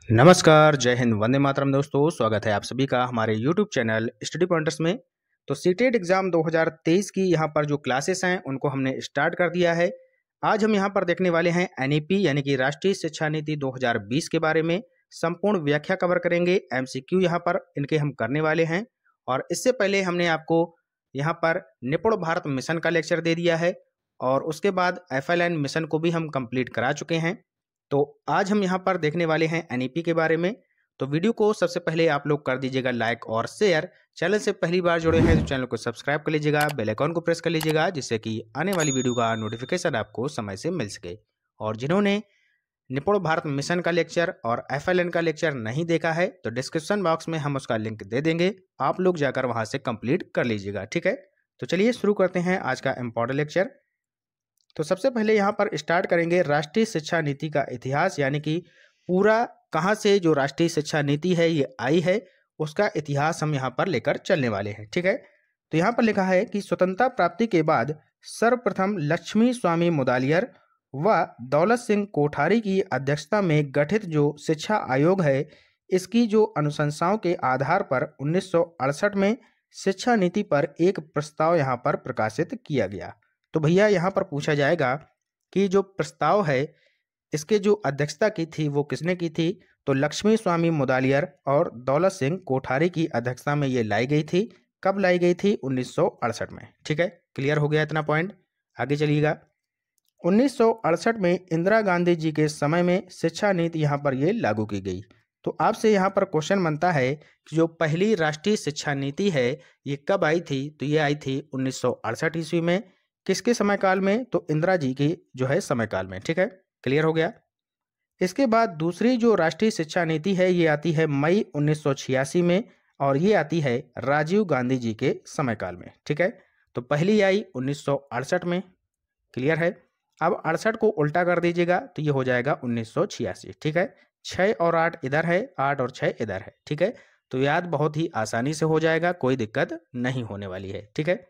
नमस्कार, जय हिंद, वंदे मातरम दोस्तों। स्वागत है आप सभी का हमारे यूट्यूब चैनल स्टडी पॉइंटर्स में। तो सीटेट एग्जाम 2023 की यहाँ पर जो क्लासेस हैं उनको हमने स्टार्ट कर दिया है। आज हम यहाँ पर देखने वाले हैं एनईपी यानी कि राष्ट्रीय शिक्षा नीति 2020 के बारे में संपूर्ण व्याख्या कवर करेंगे। एमसीक्यू यहाँ पर इनके हम करने वाले हैं। और इससे पहले हमने आपको यहाँ पर निपुण भारत मिशन का लेक्चर दे दिया है और उसके बाद FLN मिशन को भी हम कंप्लीट करा चुके हैं। तो आज हम यहाँ पर देखने वाले हैं एनईपी के बारे में। तो वीडियो को सबसे पहले आप लोग कर दीजिएगा लाइक और शेयर। चैनल से पहली बार जुड़े हैं तो चैनल को सब्सक्राइब कर लीजिएगा, बेल आइकन को प्रेस कर लीजिएगा, जिससे कि आने वाली वीडियो का नोटिफिकेशन आपको समय से मिल सके। और जिन्होंने निपुण भारत मिशन का लेक्चर और FLN का लेक्चर नहीं देखा है तो डिस्क्रिप्शन बॉक्स में हम उसका लिंक दे देंगे, आप लोग जाकर वहां से कंप्लीट कर लीजिएगा। ठीक है, तो चलिए शुरू करते हैं आज का इम्पोर्टेंट लेक्चर। तो सबसे पहले यहाँ पर स्टार्ट करेंगे राष्ट्रीय शिक्षा नीति का इतिहास, यानी कि पूरा कहाँ से जो राष्ट्रीय शिक्षा नीति है ये आई है उसका इतिहास हम यहाँ पर लेकर चलने वाले हैं। ठीक है, तो यहाँ पर लिखा है कि स्वतंत्रता प्राप्ति के बाद सर्वप्रथम लक्ष्मी स्वामी मुदालियर व दौलत सिंह कोठारी की अध्यक्षता में गठित जो शिक्षा आयोग है, इसकी जो अनुशंसाओं के आधार पर 1968 में शिक्षा नीति पर एक प्रस्ताव यहाँ पर प्रकाशित किया गया। तो भैया यहाँ पर पूछा जाएगा कि जो प्रस्ताव है इसके जो अध्यक्षता की थी वो किसने की थी, तो लक्ष्मी स्वामी मुदालियर और दौलत सिंह कोठारी की अध्यक्षता में ये लाई गई थी। कब लाई गई थी? 1968 में। ठीक है, क्लियर हो गया इतना पॉइंट। आगे चलिएगा। 1968 में इंदिरा गांधी जी के समय में शिक्षा नीति यहाँ पर ये लागू की गई। तो आपसे यहाँ पर क्वेश्चन बनता है कि जो पहली राष्ट्रीय शिक्षा नीति है ये कब आई थी, तो ये आई थी 1968 ईस्वी में। किसके समय काल में? तो इंदिरा जी की जो है समय काल में। ठीक है, क्लियर हो गया। इसके बाद दूसरी जो राष्ट्रीय शिक्षा नीति है ये आती है मई 1986 में और ये आती है राजीव गांधी जी के समय काल में। ठीक है, तो पहली आई 1968 में। क्लियर है। अब 68 को उल्टा कर दीजिएगा तो ये हो जाएगा 1986। ठीक है, 6 और 8 इधर है, 8 और 6 इधर है। ठीक है, तो याद बहुत ही आसानी से हो जाएगा, कोई दिक्कत नहीं होने वाली है। ठीक है,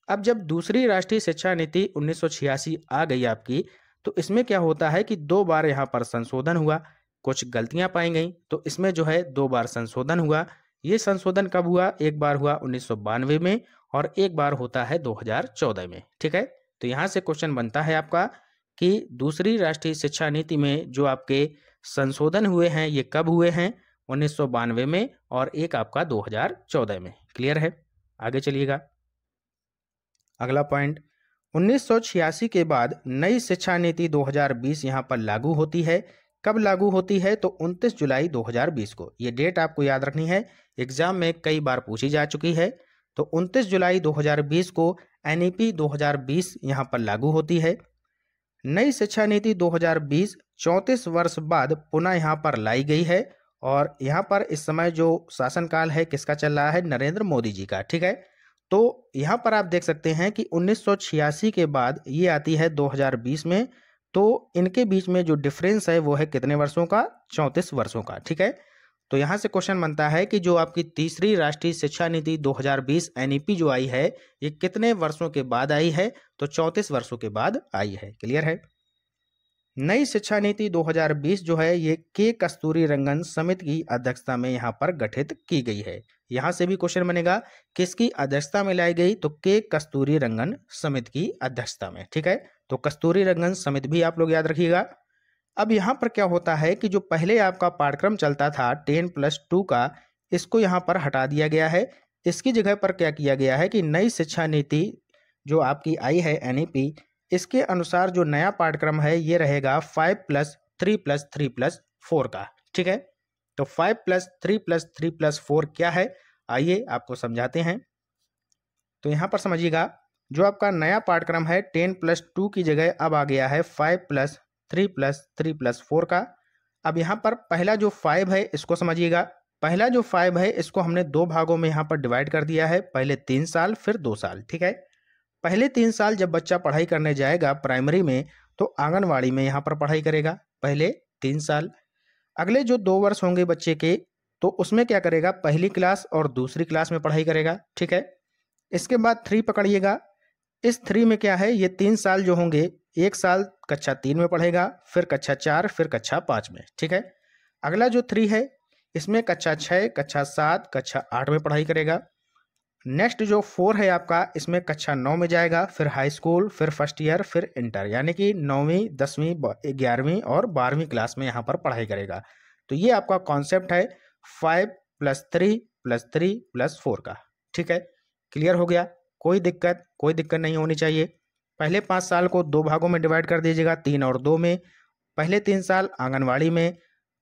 अब जब दूसरी राष्ट्रीय शिक्षा नीति 1986 आ गई आपकी, तो इसमें क्या होता है कि 2 बार यहाँ पर संशोधन हुआ, कुछ गलतियां पाई गई, तो इसमें जो है 2 बार संशोधन हुआ। ये संशोधन कब हुआ? एक बार हुआ 1992 में और एक बार होता है 2014 में। ठीक है, तो यहाँ से क्वेश्चन बनता है आपका कि दूसरी राष्ट्रीय शिक्षा नीति में जो आपके संशोधन हुए हैं ये कब हुए हैं? 1992 में और एक आपका 2014 में। क्लियर है, आगे चलिएगा। अगला पॉइंट, 1986 के बाद नई शिक्षा नीति 2020 यहाँ पर लागू होती है। कब लागू होती है? तो 29 जुलाई 2020 को। ये डेट आपको याद रखनी है, एग्जाम में कई बार पूछी जा चुकी है। तो 29 जुलाई 2020 को एनईपी 2020 यहाँ पर लागू होती है। नई शिक्षा नीति 2020 34 वर्ष बाद पुनः यहाँ पर लाई गई है और यहाँ पर इस समय जो शासनकाल है किसका चल रहा है? नरेंद्र मोदी जी का। ठीक है, तो यहाँ पर आप देख सकते हैं कि 1986 के बाद ये आती है 2020 में, तो इनके बीच में जो डिफरेंस है वो है कितने वर्षों का? 34 वर्षों का। ठीक है, तो यहाँ से क्वेश्चन बनता है कि जो आपकी तीसरी राष्ट्रीय शिक्षा नीति 2020 एनईपी जो आई है ये कितने वर्षों के बाद आई है? तो 34 वर्षों के बाद आई है। क्लियर है। नई शिक्षा नीति 2020 जो है ये के कस्तूरी रंगन समिति की अध्यक्षता में यहाँ पर गठित की गई है। यहाँ से भी क्वेश्चन बनेगा किसकी अध्यक्षता में लाई गई? तो के कस्तूरी रंगन समिति की अध्यक्षता में। ठीक है, तो कस्तूरी रंगन समिति भी आप लोग याद रखिएगा। अब यहाँ पर क्या होता है कि जो पहले आपका पाठ्यक्रम चलता था 10+2 का, इसको यहाँ पर हटा दिया गया है। इसकी जगह पर क्या किया गया है कि नई शिक्षा नीति जो आपकी आई है एनईपी, इसके अनुसार जो नया पाठ्यक्रम है ये रहेगा 5+3+3+4 का। ठीक है, तो 5+3+3+4 क्या है? आइए आपको समझाते हैं। तो यहाँ पर समझिएगा, जो आपका नया पाठ्यक्रम है 10+2 की जगह अब आ गया है 5+3+3+4 का। अब यहाँ पर पहला जो 5 है इसको समझिएगा। पहला जो 5 है इसको हमने 2 भागों में यहाँ पर डिवाइड कर दिया है, पहले 3 साल फिर 2 साल। ठीक है, पहले 3 साल जब बच्चा पढ़ाई करने जाएगा प्राइमरी में तो आंगनवाड़ी में यहाँ पर पढ़ाई करेगा पहले 3 साल। अगले जो 2 वर्ष होंगे बच्चे के तो उसमें क्या करेगा? पहली क्लास और दूसरी क्लास में पढ़ाई करेगा। ठीक है, इसके बाद 3 पकड़िएगा। इस 3 में क्या है? ये 3 साल जो होंगे, 1 साल कक्षा 3 में पढ़ेगा, फिर कक्षा 4, फिर कक्षा 5 में। ठीक है, अगला जो 3 है इसमें कक्षा 6, कक्षा 7, कक्षा 8 में पढ़ाई करेगा। नेक्स्ट जो 4 है आपका, इसमें कक्षा 9 में जाएगा, फिर हाई स्कूल, फिर फर्स्ट ईयर, फिर इंटर, यानी कि 9वीं, 10वीं, 11वीं और 12वीं क्लास में यहाँ पर पढ़ाई करेगा। तो ये आपका कॉन्सेप्ट है 5 + 3 + 3 + 4 का। ठीक है, क्लियर हो गया? कोई दिक्कत नहीं होनी चाहिए। पहले 5 साल को 2 भागों में डिवाइड कर दीजिएगा, 3 और 2 में। पहले 3 साल आंगनवाड़ी में,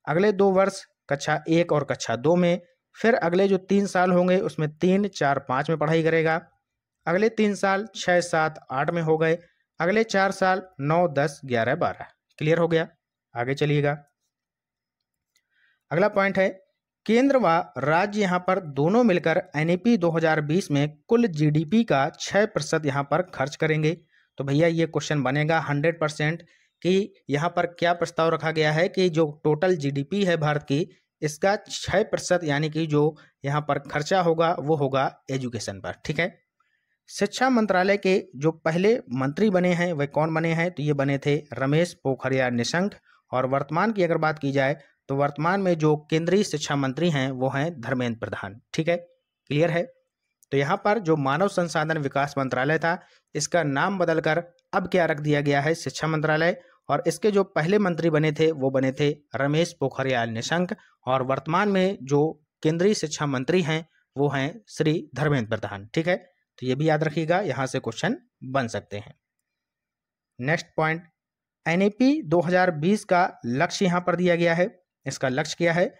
अगले 2 वर्ष कक्षा 1 और कक्षा 2 में, फिर अगले जो 3 साल होंगे उसमें 3, 4, 5 में पढ़ाई करेगा। अगले 3 साल 6, 7, 8 में हो गए। अगले 4 साल 9, 10, 11, 12। क्लियर हो गया? आगे चलिएगा। अगला पॉइंट है केंद्र व राज्य यहाँ पर दोनों मिलकर एनईपी 2020 में कुल जीडीपी का 6% यहाँ पर खर्च करेंगे। तो भैया ये क्वेश्चन बनेगा 100% कि यहाँ पर क्या प्रस्ताव रखा गया है कि जो टोटल जीडीपी है भारत की, इसका 6% यानी कि जो यहाँ पर खर्चा होगा वो होगा एजुकेशन पर। ठीक है, शिक्षा मंत्रालय के जो पहले मंत्री बने हैं वे कौन बने हैं? तो ये बने थे रमेश पोखरियाल निशंक। और वर्तमान की अगर बात की जाए तो वर्तमान में जो केंद्रीय शिक्षा मंत्री हैं वो हैं धर्मेंद्र प्रधान। ठीक है, क्लियर है? तो यहाँ पर जो मानव संसाधन विकास मंत्रालय था, इसका नाम बदलकर अब क्या रख दिया गया है? शिक्षा मंत्रालय। और इसके जो पहले मंत्री बने थे वो बने थे रमेश पोखरियाल निशंक। और वर्तमान में जो केंद्रीय शिक्षा मंत्री हैं वो हैं श्री धर्मेंद्र प्रधान। ठीक है, तो ये भी याद रखिएगा, यहाँ से क्वेश्चन बन सकते हैं। नेक्स्ट पॉइंट, एनईपी 2020 का लक्ष्य यहाँ पर दिया गया है। इसका लक्ष्य क्या है?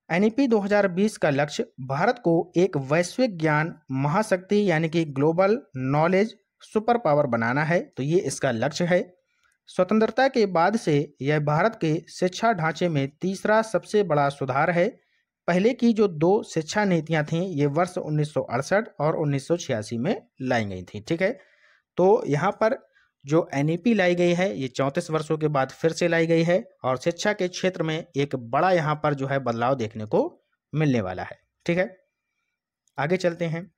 एनईपी 2020 का लक्ष्य भारत को एक वैश्विक ज्ञान महाशक्ति यानी कि ग्लोबल नॉलेज सुपर पावर बनाना है। तो ये इसका लक्ष्य है। स्वतंत्रता के बाद से यह भारत के शिक्षा ढांचे में तीसरा सबसे बड़ा सुधार है। पहले की जो 2 शिक्षा नीतियां थीं ये वर्ष 1968 और 1986 में लाई गई थी। ठीक है, तो यहाँ पर जो एनईपी लाई गई है ये 34 वर्षों के बाद फिर से लाई गई है और शिक्षा के क्षेत्र में एक बड़ा यहाँ पर जो है बदलाव देखने को मिलने वाला है। ठीक है, आगे चलते हैं।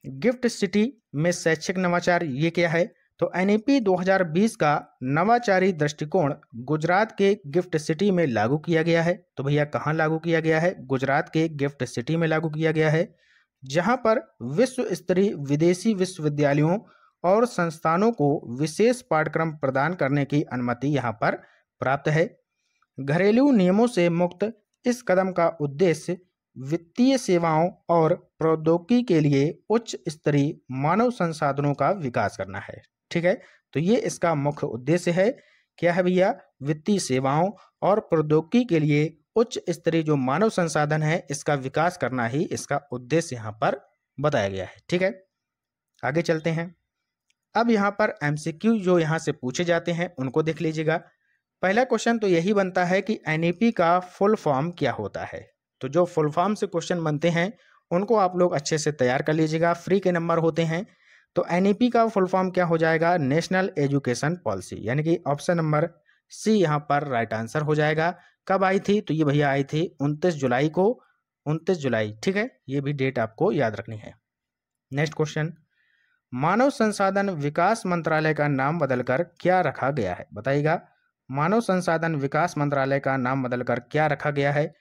गिफ्ट सिटी में शैक्षिक नवाचार ये क्या है? तो एनईपी 2020 का नवाचारी दृष्टिकोण गुजरात के गिफ्ट सिटी में लागू किया गया है। तो भैया कहाँ लागू किया गया है? गुजरात के गिफ्ट सिटी में लागू किया गया है, जहाँ पर विश्व स्तरीय विदेशी विश्वविद्यालयों और संस्थानों को विशेष पाठ्यक्रम प्रदान करने की अनुमति यहाँ पर प्राप्त है। घरेलू नियमों से मुक्त इस कदम का उद्देश्य वित्तीय सेवाओं और प्रौद्योगिकी के लिए उच्च स्तरीय मानव संसाधनों का विकास करना है। ठीक है, तो ये इसका मुख्य उद्देश्य है। क्या है भैया? वित्तीय सेवाओं और प्रौद्योगिकी के लिए उच्च स्तरीय जो मानव संसाधन है इसका विकास करना ही इसका उद्देश्य यहाँ पर बताया गया है। ठीक है, आगे चलते हैं। अब यहाँ पर एमसीक्यू जो यहाँ से पूछे जाते हैं उनको देख लीजिएगा। पहला क्वेश्चन तो यही बनता है कि एनईपी का फुल फॉर्म क्या होता है? तो जो फुल फॉर्म से क्वेश्चन बनते हैं उनको आप लोग अच्छे से तैयार कर लीजिएगा, फ्री के नंबर होते हैं। तो एनईपी का फुल फॉर्म क्या हो जाएगा? नेशनल एजुकेशन पॉलिसी, यानी कि ऑप्शन नंबर सी यहाँ पर राइट आंसर हो जाएगा। कब आई थी? तो ये भैया आई थी 29 जुलाई को, 29 जुलाई। ठीक है, ये भी डेट आपको याद रखनी है। नेक्स्ट क्वेश्चन, मानव संसाधन विकास मंत्रालय का नाम बदलकर क्या रखा गया है? बताइएगा, मानव संसाधन विकास मंत्रालय का नाम बदलकर क्या रखा गया है?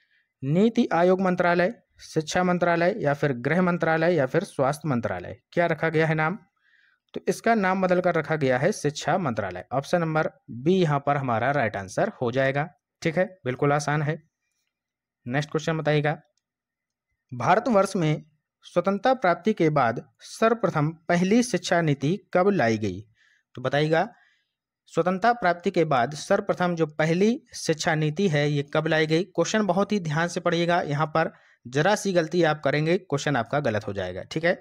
नीति आयोग मंत्रालय, शिक्षा मंत्रालय या फिर गृह मंत्रालय या फिर स्वास्थ्य मंत्रालय? क्या रखा गया है नाम? तो इसका नाम बदलकर रखा गया है शिक्षा मंत्रालय। ऑप्शन नंबर बी यहाँ पर हमारा राइट आंसर हो जाएगा। ठीक है, बिल्कुल आसान है। नेक्स्ट क्वेश्चन बताइएगा, भारतवर्ष में स्वतंत्रता प्राप्ति के बाद सर्वप्रथम पहली शिक्षा नीति कब लाई गई? तो बताइएगा, स्वतंत्रता प्राप्ति के बाद सर्वप्रथम जो पहली शिक्षा नीति है ये कब लाई गई? क्वेश्चन बहुत ही ध्यान से पढ़िएगा, यहाँ पर जरा सी गलती आप करेंगे क्वेश्चन आपका गलत हो जाएगा। ठीक है,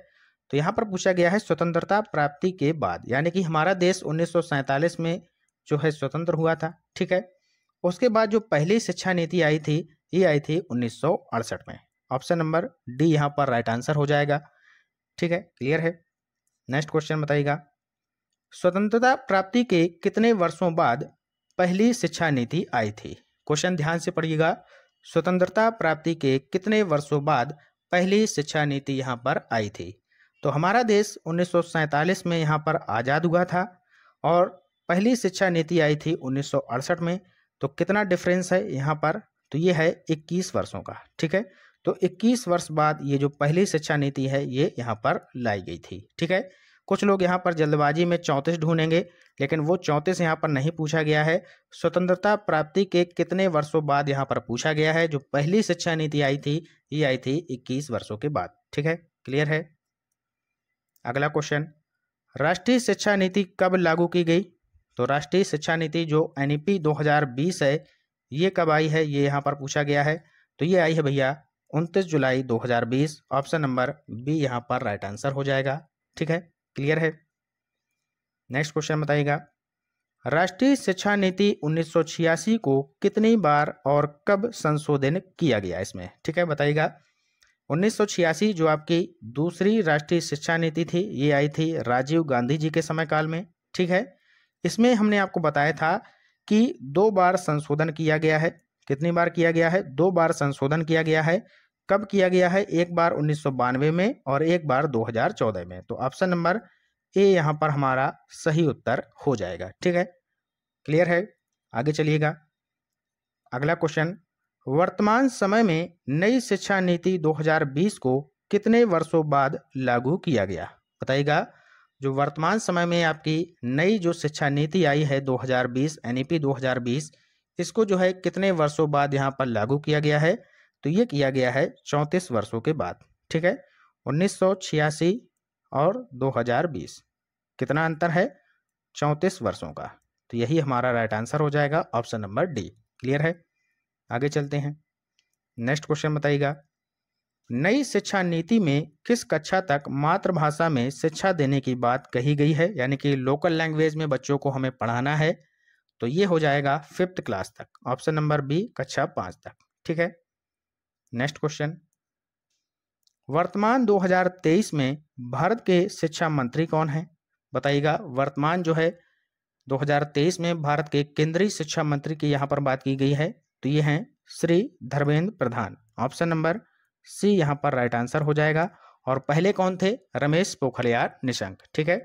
तो यहाँ पर पूछा गया है स्वतंत्रता प्राप्ति के बाद, यानी कि हमारा देश 1947 में जो है स्वतंत्र हुआ था। ठीक है, उसके बाद जो पहली शिक्षा नीति आई थी ये आई थी 1968 में। ऑप्शन नंबर डी यहाँ पर राइट आंसर हो जाएगा। ठीक है, क्लियर है। नेक्स्ट क्वेश्चन बताइएगा, स्वतंत्रता प्राप्ति के कितने वर्षों बाद पहली शिक्षा नीति आई थी? क्वेश्चन ध्यान से पढ़िएगा, स्वतंत्रता प्राप्ति के कितने वर्षों बाद पहली शिक्षा नीति यहाँ पर आई थी? तो हमारा देश 1947 में यहाँ पर आज़ाद हुआ था और पहली शिक्षा नीति आई थी 1968 में। तो कितना डिफरेंस है यहाँ पर? तो ये है 21 वर्षों का। ठीक है, तो 21 वर्ष बाद ये जो पहली शिक्षा नीति है ये यहाँ पर लाई गई थी। ठीक है, कुछ लोग यहाँ पर जल्दबाजी में 34 ढूंढेंगे, लेकिन वो 34 यहाँ पर नहीं पूछा गया है। स्वतंत्रता प्राप्ति के कितने वर्षों बाद यहाँ पर पूछा गया है। जो पहली शिक्षा नीति आई थी ये आई थी 21 वर्षों के बाद। ठीक है, क्लियर है। अगला क्वेश्चन, राष्ट्रीय शिक्षा नीति कब लागू की गई। तो राष्ट्रीय शिक्षा नीति जो NEP 2020 है ये कब आई है, ये यहाँ पर पूछा गया है। तो ये आई है भैया 29 जुलाई 2020। ऑप्शन नंबर बी यहाँ पर राइट आंसर हो जाएगा। ठीक है, क्लियर है। नेक्स्ट क्वेश्चन बताइएगा, राष्ट्रीय शिक्षा नीति 1986 को कितनी बार और कब संशोधन किया गया इसमें। ठीक है, बताइएगा। 1986 जो आपकी दूसरी राष्ट्रीय शिक्षा नीति थी ये आई थी राजीव गांधी जी के समय काल में। ठीक है, इसमें हमने आपको बताया था कि 2 बार संशोधन किया गया है। कितनी बार किया गया है, 2 बार संशोधन किया गया है। कब किया गया है, एक बार 1992 में और एक बार 2014 में। तो ऑप्शन नंबर ए यहाँ पर हमारा सही उत्तर हो जाएगा। ठीक है, क्लियर है। आगे चलिएगा। अगला क्वेश्चन, वर्तमान समय में नई शिक्षा नीति 2020 को कितने वर्षों बाद लागू किया गया। बताइएगा, जो वर्तमान समय में आपकी नई जो शिक्षा नीति आई है 2020 NEP 2020, इसको जो है कितने वर्षों बाद यहाँ पर लागू किया गया है। तो ये किया गया है 34 वर्षों के बाद। ठीक है, 1986 और 2020 कितना अंतर है, 34 वर्षों का। तो यही हमारा राइट आंसर हो जाएगा, ऑप्शन नंबर डी। क्लियर है, आगे चलते हैं। नेक्स्ट क्वेश्चन बताइएगा, नई शिक्षा नीति में किस कक्षा तक मातृभाषा में शिक्षा देने की बात कही गई है, यानी कि लोकल लैंग्वेज में बच्चों को हमें पढ़ाना है। तो ये हो जाएगा 5th क्लास तक। ऑप्शन नंबर बी कक्षा 5 तक। ठीक है, नेक्स्ट क्वेश्चन, वर्तमान 2023 में भारत के शिक्षा मंत्री कौन है। बताइएगा, वर्तमान जो है 2023 में भारत के केंद्रीय शिक्षा मंत्री की यहाँ पर बात की गई है। तो ये हैं Shri Dharmendra Pradhan. Option number C यहाँ पर राइट आंसर हो जाएगा। और पहले कौन थे, रमेश पोखरियाल निशंक। ठीक है,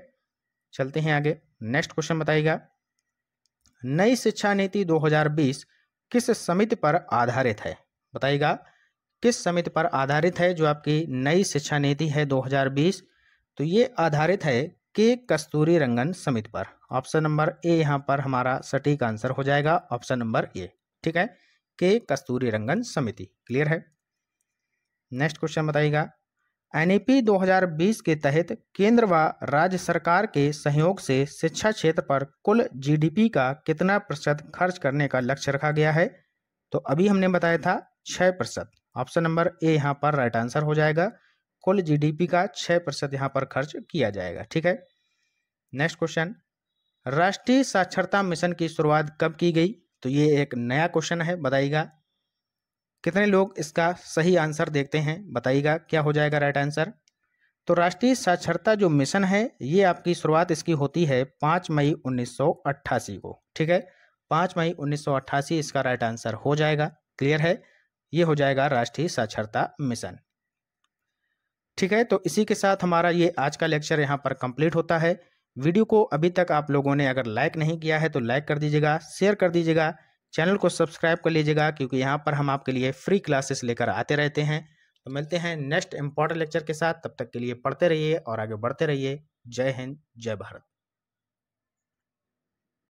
चलते हैं आगे। नेक्स्ट क्वेश्चन बताइएगा, नई शिक्षा नीति 2020 किस समिति पर आधारित है। बताइएगा, किस समिति पर आधारित है जो आपकी नई शिक्षा नीति है 2020। तो ये आधारित है के कस्तूरीरंगन समिति पर। ऑप्शन नंबर ए यहाँ पर हमारा सटीक आंसर हो जाएगा, ऑप्शन नंबर ए। ठीक है, के कस्तूरीरंगन समिति। क्लियर है। नेक्स्ट क्वेश्चन बताइएगा, NEP 2020 के तहत केंद्र व राज्य सरकार के सहयोग से शिक्षा क्षेत्र पर कुल GDP का कितना प्रतिशत खर्च करने का लक्ष्य रखा गया है। तो अभी हमने बताया था 6%। ऑप्शन नंबर ए यहाँ पर राइट आंसर हो जाएगा, कुल GDP का 6% यहाँ पर खर्च किया जाएगा। ठीक है, नेक्स्ट क्वेश्चन, राष्ट्रीय साक्षरता मिशन की शुरुआत कब की गई। तो ये एक नया क्वेश्चन है, बताइएगा कितने लोग इसका सही आंसर देखते हैं। बताइएगा क्या हो जाएगा राइट आंसर। तो राष्ट्रीय साक्षरता जो मिशन है ये आपकी शुरुआत इसकी होती है 5 मई 1988 को। ठीक है, 5 मई 1988 इसका राइट आंसर हो जाएगा। क्लियर है, ये हो जाएगा राष्ट्रीय साक्षरता मिशन। ठीक है, तो इसी के साथ हमारा ये आज का लेक्चर यहाँ पर कंप्लीट होता है। वीडियो को अभी तक आप लोगों ने अगर लाइक नहीं किया है तो लाइक कर दीजिएगा, शेयर कर दीजिएगा, चैनल को सब्सक्राइब कर लीजिएगा, क्योंकि यहाँ पर हम आपके लिए फ्री क्लासेस लेकर आते रहते हैं। तो मिलते हैं नेक्स्ट इंपॉर्टेंट लेक्चर के साथ, तब तक के लिए पढ़ते रहिए और आगे बढ़ते रहिए। जय हिंद, जय भारत।